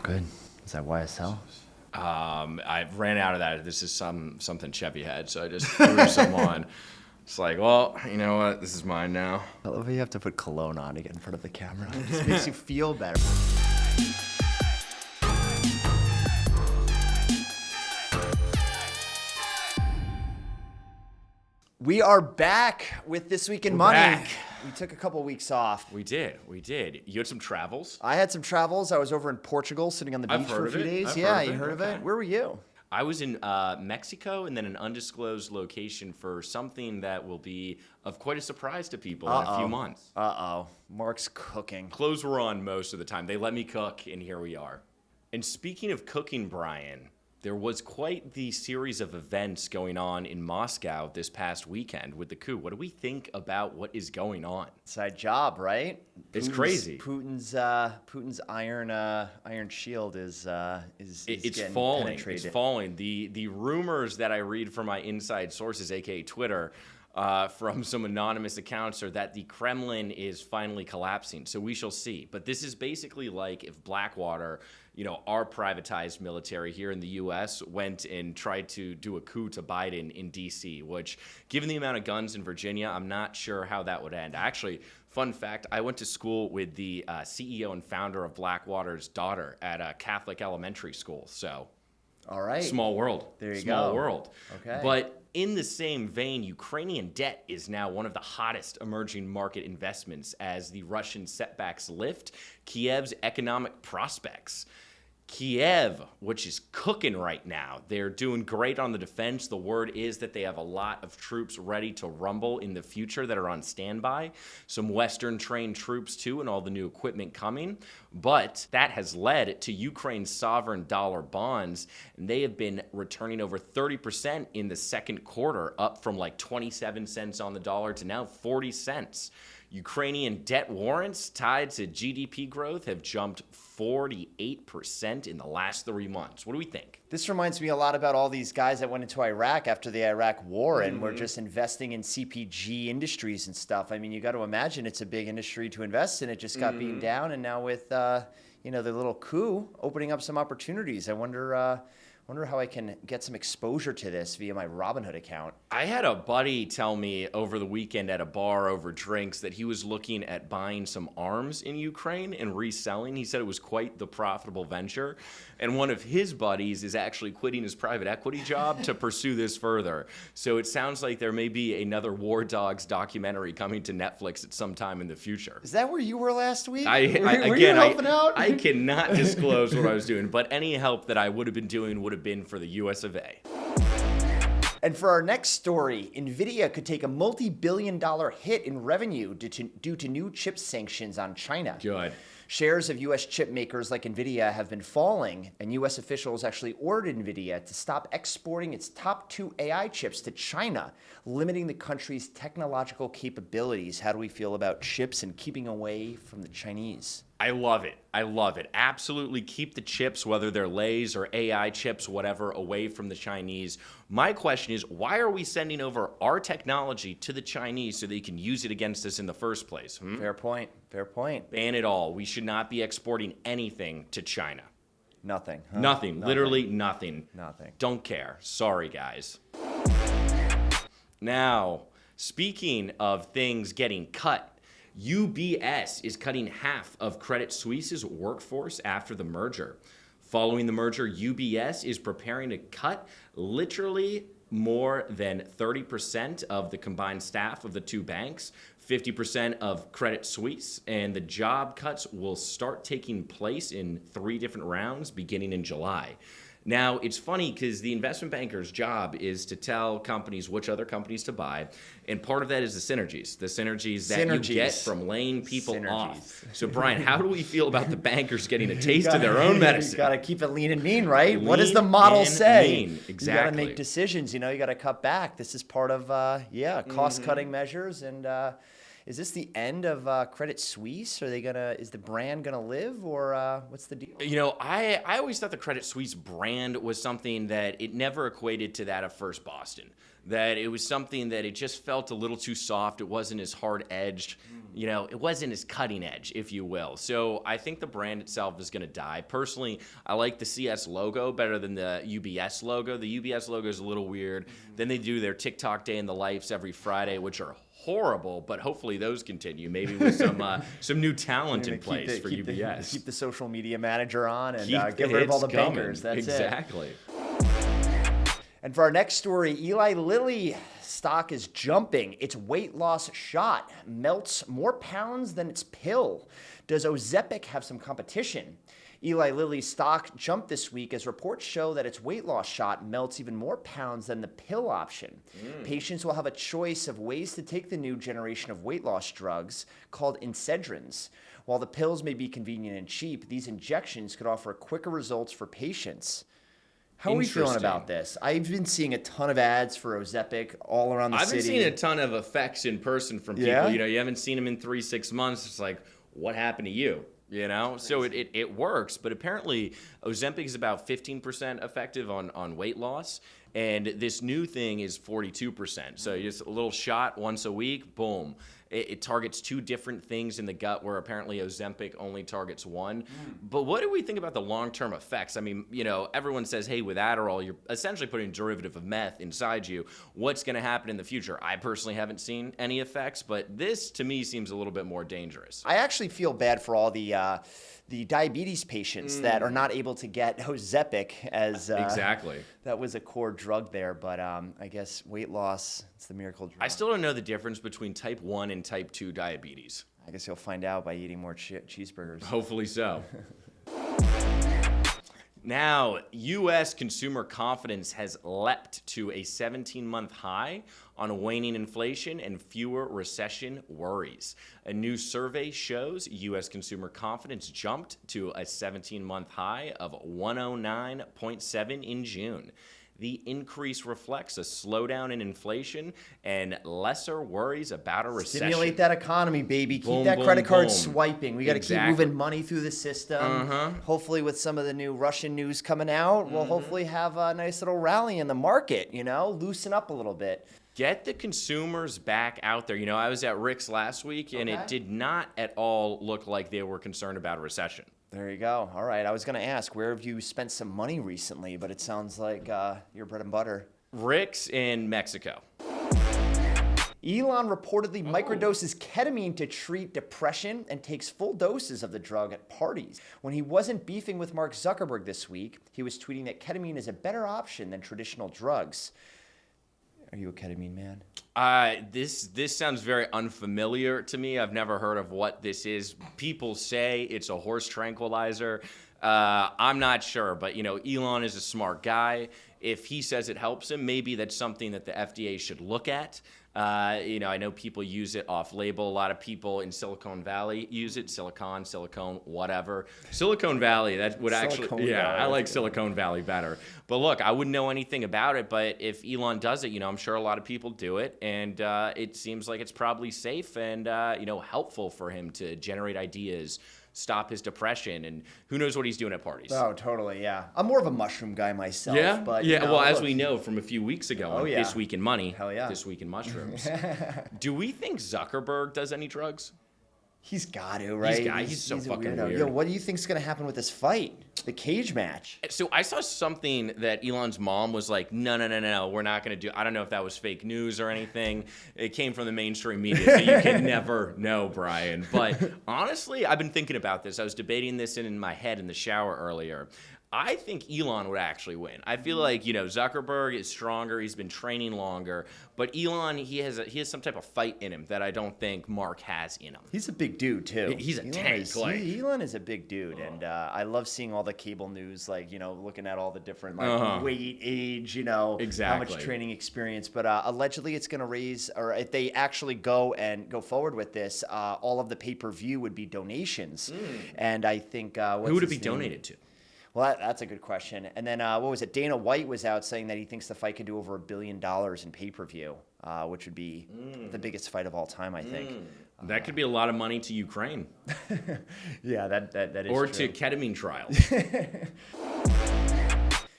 good. Is that YSL? I ran out of that. This is something Chevy had, so I just threw some on. It's like, well, you know what? This is mine now. I love how you have to put cologne on to get in front of the camera. It just makes you feel better. We are back with This Week in Money. Back. We took a couple weeks off. We did. You had some travels? I had some travels. I was over in Portugal sitting on the beach for a few days. Yeah, you heard of it? Where were you? I was in Mexico and then an undisclosed location for something that will be of quite a surprise to people in a few months. Mark's cooking. Clothes were on most of the time. They let me cook, and here we are. And speaking of cooking, Brian, there was quite the series of events going on in Moscow this past weekend with the coup. What do we think about what is going on? Inside job, right? It's crazy. Putin's iron shield is getting falling. penetrated. It's falling. The rumors that I read from my inside sources, aka Twitter, from some anonymous accounts, are that the Kremlin is finally collapsing. So we shall see. But this is basically like if Blackwater, our privatized military here in the U.S. went and tried to do a coup to Biden in D.C., which, given the amount of guns in Virginia, I'm not sure how that would end. Actually, fun fact, I went to school with the CEO and founder of Blackwater's daughter at a Catholic elementary school. So, all right. Small world. There you go. Small world. Okay. But in the same vein, Ukrainian debt is now one of the hottest emerging market investments as the Russian setbacks lift Kiev's economic prospects. Kiev, which is cooking right now, they're doing great on the defense. The word is that they have a lot of troops ready to rumble in the future that are on standby. Some Western-trained troops, too, and all the new equipment coming. But that has led to Ukraine's sovereign dollar bonds, and they have been returning over 30% in the second quarter, up from like 27 cents on the dollar to now 40 cents. Ukrainian debt warrants tied to GDP growth have jumped 48% in the last 3 months. What do we think? This reminds me a lot about all these guys that went into Iraq after the Iraq war and were just investing in CPG industries and stuff. I mean, you got to imagine it's a big industry to invest in. It just got beaten down, and now with the little coup opening up some opportunities. I wonder how I can get some exposure to this via my Robinhood account. I had a buddy tell me over the weekend at a bar over drinks that he was looking at buying some arms in Ukraine and reselling. He said it was quite the profitable venture. And one of his buddies is actually quitting his private equity job to pursue this further. So it sounds like there may be another War Dogs documentary coming to Netflix at some time in the future. Is that where you were last week? Were you helping out? I cannot disclose what I was doing, but any help that I would have been doing would have been for the US of A. And for our next story, Nvidia could take a multi-billion-dollar hit in revenue due to new chip sanctions on China. Good. Shares of U.S. chip makers like Nvidia have been falling, and U.S. officials actually ordered Nvidia to stop exporting its top 2 AI chips to China, limiting the country's technological capabilities. How do we feel about chips and keeping away from the Chinese? I love it. Absolutely keep the chips, whether they're Lays or AI chips, whatever, away from the Chinese. My question is, why are we sending over our technology to the Chinese so they can use it against us in the first place? Fair point. Ban it all. We should not be exporting anything to China. Nothing. Huh? Nothing. Literally nothing. Nothing. Don't care. Sorry, guys. Now, speaking of things getting cut, UBS is cutting half of Credit Suisse's workforce after the merger. Following the merger, UBS is preparing to cut literally more than 30% of the combined staff of the two banks, 50% of Credit Suisse, and the job cuts will start taking place in 3 different rounds beginning in July. Now, it's funny because the investment banker's job is to tell companies which other companies to buy, and part of that is the synergies that you get from laying people off. So, Brian, how do we feel about the bankers getting a taste of their own medicine? You got to keep it lean and mean, right? What does the model say? Mean. Exactly. You got to make decisions. You got to cut back. This is part of, cost-cutting measures, and is this the end of Credit Suisse? Is the brand gonna live, or what's the deal? I always thought the Credit Suisse brand was something that it never equated to that of First Boston. That it was something that it just felt a little too soft. It wasn't as hard-edged. it wasn't as cutting edge, if you will. So I think the brand itself is going to die. Personally, I like the CS logo better than the UBS logo. The UBS logo is a little weird. Then they do their TikTok day in the lives every Friday, which are horrible, but hopefully those continue. Maybe with some new talent in place for UBS. Keep the social media manager on and Keep get rid of all the bankers. That's exactly. And for our next story, Eli Lilly stock is jumping. Its weight loss shot melts more pounds than its pill. Does Ozempic have some competition? Eli Lilly's stock jumped this week as reports show that its weight loss shot melts even more pounds than the pill option. Patients will have a choice of ways to take the new generation of weight loss drugs called Incedrins. While the pills may be convenient and cheap, these injections could offer quicker results for patients. How are we feeling about this? I've been seeing a ton of ads for Ozempic all around the city. I've been seeing a ton of effects in person from people. Yeah? You haven't seen them in 3-6 months. It's like, what happened to you? So it works, but apparently Ozempic is about 15% effective on weight loss, and this new thing is 42%. So just a little shot once a week, boom. It targets 2 different things in the gut, where apparently Ozempic only targets 1. But what do we think about the long-term effects? I mean, everyone says, hey, with Adderall, you're essentially putting a derivative of meth inside you. What's going to happen in the future? I personally haven't seen any effects, but this, to me, seems a little bit more dangerous. I actually feel bad for all the diabetes patients that are not able to get Ozempic as exactly. That was a core drug there, but I guess weight loss, it's the miracle drug. I still don't know the difference between type 1 and type 2 diabetes. I guess you'll find out by eating more cheeseburgers. Hopefully so. Now, U.S. consumer confidence has leapt to a 17-month high on waning inflation and fewer recession worries. A new survey shows U.S. consumer confidence jumped to a 17-month high of 109.7 in June. The increase reflects a slowdown in inflation and lesser worries about a recession. Stimulate that economy, baby. Keep that credit card swiping. We got to keep moving money through the system. Hopefully with some of the new Russian news coming out, we'll hopefully have a nice little rally in the market, loosen up a little bit. Get the consumers back out there. I was at Rick's last week, and it did not at all look like they were concerned about a recession. There you go. All right. I was going to ask, where have you spent some money recently? But it sounds like your bread and butter. Rick's in Mexico. Elon reportedly microdoses ketamine to treat depression and takes full doses of the drug at parties. When he wasn't beefing with Mark Zuckerberg this week, he was tweeting that ketamine is a better option than traditional drugs. Are you a ketamine man? This sounds very unfamiliar to me. I've never heard of what this is. People say it's a horse tranquilizer. I'm not sure, but Elon is a smart guy. If he says it helps him, maybe that's something that the FDA should look at. I know people use it off-label. A lot of people in Silicon Valley use it. Silicon, whatever. Silicon Valley, that would actually, I like Silicon Valley better. But look, I wouldn't know anything about it, but if Elon does it, I'm sure a lot of people do it, and it seems like it's probably safe and, helpful for him to generate ideas, stop his depression, and who knows what he's doing at parties. Oh, totally, yeah. I'm more of a mushroom guy myself. Yeah? But, well, as we know from a few weeks ago on This Week in Money, Hell yeah. This Week in Mushrooms. Do we think Zuckerberg does any drugs? He's got to, right? He's so fucking weirdo. weird. Yo, what do you think's going to happen with this fight? The cage match? So I saw something that Elon's mom was like, no, we're not going to do. I don't know if that was fake news or anything. It came from the mainstream media, so you can never know, Brian. But honestly, I've been thinking about this. I was debating this in my head in the shower earlier. I think Elon would actually win. I feel like, Zuckerberg is stronger. He's been training longer. But Elon, he has some type of fight in him that I don't think Mark has in him. He's a big dude, too. He's a tank. Elon is a big dude. And I love seeing all the cable news, looking at all the different weight, age, exactly. how much training experience. But allegedly it's going to raise, or if they actually go forward with this, all of the pay-per-view would be donations. And I think... who would it be donated to? Well, that's a good question. And then, what was it? Dana White was out saying that he thinks the fight could do over $1 billion in pay-per-view, which would be the biggest fight of all time, I think. That could be a lot of money to Ukraine. Yeah, that is or true. to ketamine trials.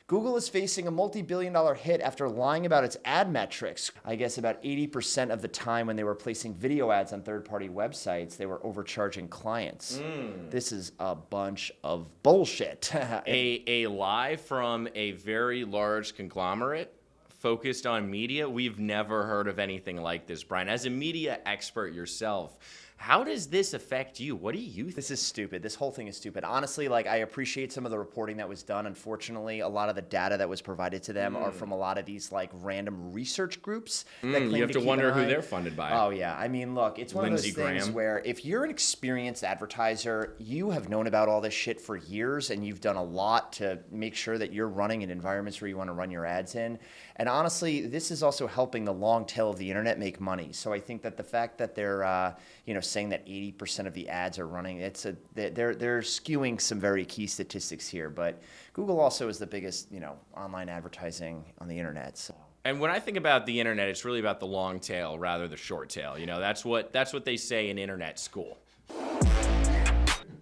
Google is facing a multi-billion-dollar hit after lying about its ad metrics. I guess about 80% of the time when they were placing video ads on third-party websites, they were overcharging clients. This is a bunch of bullshit. A lie from a very large conglomerate focused on media. We've never heard of anything like this, Brian. As a media expert yourself, how does this affect you? What do you think? This is stupid. This whole thing is stupid. Honestly, like, I appreciate some of the reporting that was done. Unfortunately, a lot of the data that was provided to them are from a lot of these like random research groups that claim You have to keep wonder an who eye. they're funded by. Oh yeah, I mean, look, it's one Lindsey of those things Graham. where if you're an experienced advertiser, you have known about all this shit for years, and you've done a lot to make sure that you're running in environments where you want to run your ads in. And honestly, this is also helping the long tail of the internet make money. So I think that the fact that they're saying that 80% of the ads are running, they're skewing some very key statistics here. But Google also is the biggest online advertising on the internet. So. And when I think about the internet, it's really about the long tail rather than the short tail. That's what they say in internet school.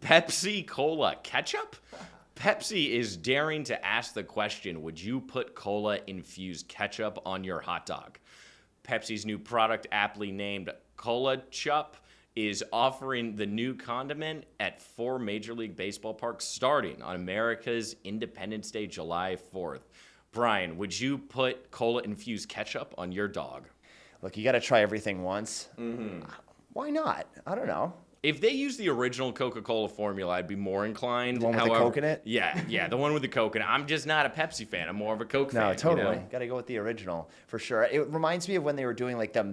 Pepsi Cola ketchup? Pepsi is daring to ask the question, would you put cola-infused ketchup on your hot dog? Pepsi's new product, aptly named Cola Chup, is offering the new condiment at 4 Major League Baseball parks starting on America's Independence Day, July 4th. Brian, would you put cola-infused ketchup on your dog? Look, you got to try everything once. Why not? I don't know. If they use the original Coca-Cola formula, I'd be more inclined. The one with the Coke in it? Yeah, the one with the Coke in it. I'm just not a Pepsi fan. I'm more of a Coke fan. No, totally. Got to go with the original for sure. It reminds me of when they were doing like the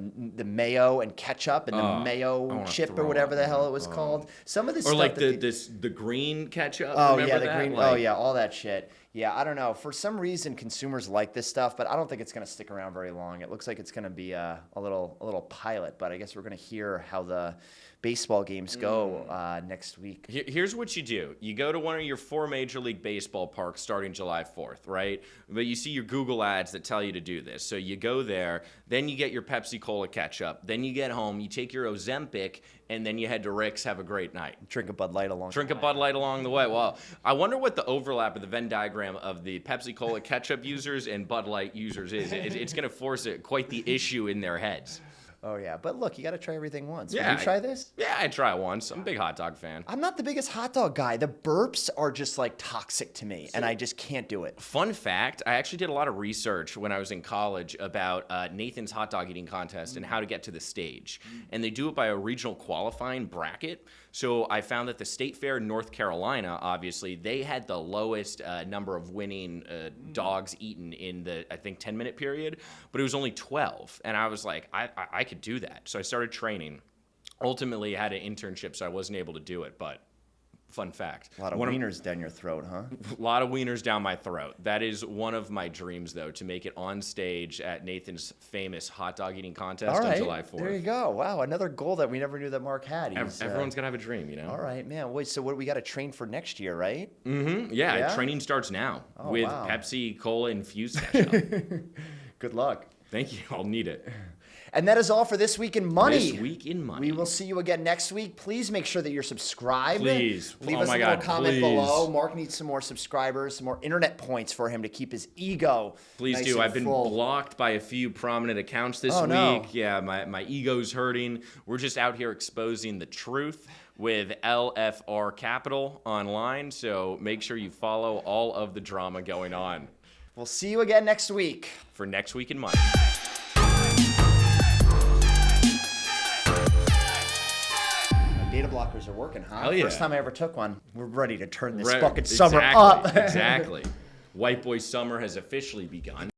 mayo and ketchup and the mayo chip or whatever the hell it was called. Some of this or stuff like that the green ketchup. Oh Remember yeah, the that? green. Like, oh yeah, all that shit. Yeah, I don't know. For some reason, consumers like this stuff, but I don't think it's going to stick around very long. It looks like it's going to be a little pilot, but I guess we're going to hear how the baseball games go next week. Here's what you do. You go to one of your 4 Major League Baseball parks starting July 4th, right? But you see your Google ads that tell you to do this. So you go there, then you get your Pepsi Cola ketchup, then you get home, you take your Ozempic, and then you head to Rick's, have a great night. Drink a Bud Light along the way. Wow. I wonder what the overlap of the Venn diagram of the Pepsi Cola ketchup users and Bud Light users is. It's going to force quite the issue in their heads. Oh, yeah. But look, you got to try everything once. Yeah, Did you try this? Yeah, I try it once. I'm a big hot dog fan. I'm not the biggest hot dog guy. The burps are just like toxic to me, and I just can't do it. Fun fact, I actually did a lot of research when I was in college about Nathan's hot dog eating contest and how to get to the stage. And they do it by a regional qualifying bracket. So I found that the State Fair in North Carolina, obviously, they had the lowest number of winning dogs eaten in the, I think, 10-minute period, but it was only 12. And I was like, I could do that. So I started training. Ultimately, I had an internship, so I wasn't able to do it, but fun fact. A lot of wieners down your throat, huh? A lot of wieners down my throat. That is one of my dreams, though, to make it on stage at Nathan's famous hot dog eating contest on July 4th. There you go. Wow, another goal that we never knew that Mark had. Everyone's got to have a dream, All right, man. Wait, so what we got to train for next year, right? Mm-hmm. Yeah, training starts now with Pepsi Cola infused ketchup. Good luck. Thank you. I'll need it. And that is all for This Week in Money. This Week in Money. We will see you again next week. Please make sure that you're subscribed. Please. Leave us a little comment below. Mark needs some more subscribers, some more internet points for him to keep his ego Please nice do. and I've been full. blocked by a few prominent accounts this week. No. Yeah, my ego's hurting. We're just out here exposing the truth with LFR Capital online. So make sure you follow all of the drama going on. We'll see you again next week. For Next Week in Money. Beta blockers are working, huh? Hell yeah. First time I ever took one. We're ready to turn this fucking summer Exactly, up. Exactly. White Boy Summer has officially begun.